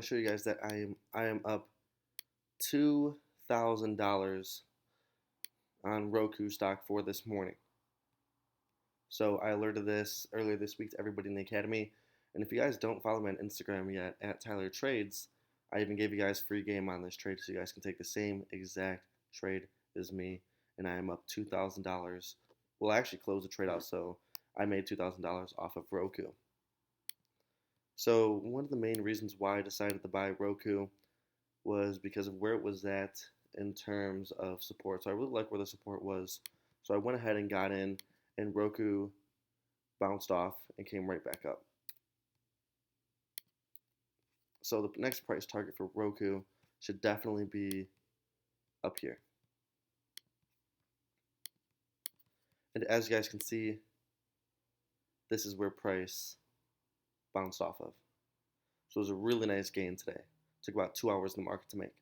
I'll show you guys that I am up $2,000 on Roku stock for this morning. So I alerted this earlier this week to everybody in the academy. And if you guys don't follow me on Instagram yet at Tyler Trades, I even gave you guys free game on this trade so you guys can take the same exact trade as me. And I am up $2,000. Well, I actually closed the trade out, so I made $2,000 off of Roku. So one of the main reasons why I decided to buy Roku was because of where it was at in terms of support. So I really like where the support was. So I went ahead and got in, and Roku bounced off and came right back up. So the next price target for Roku should definitely be up here. And as you guys can see, this is where price bounced off of. So it was a really nice gain today. It took about 2 hours in the market to make.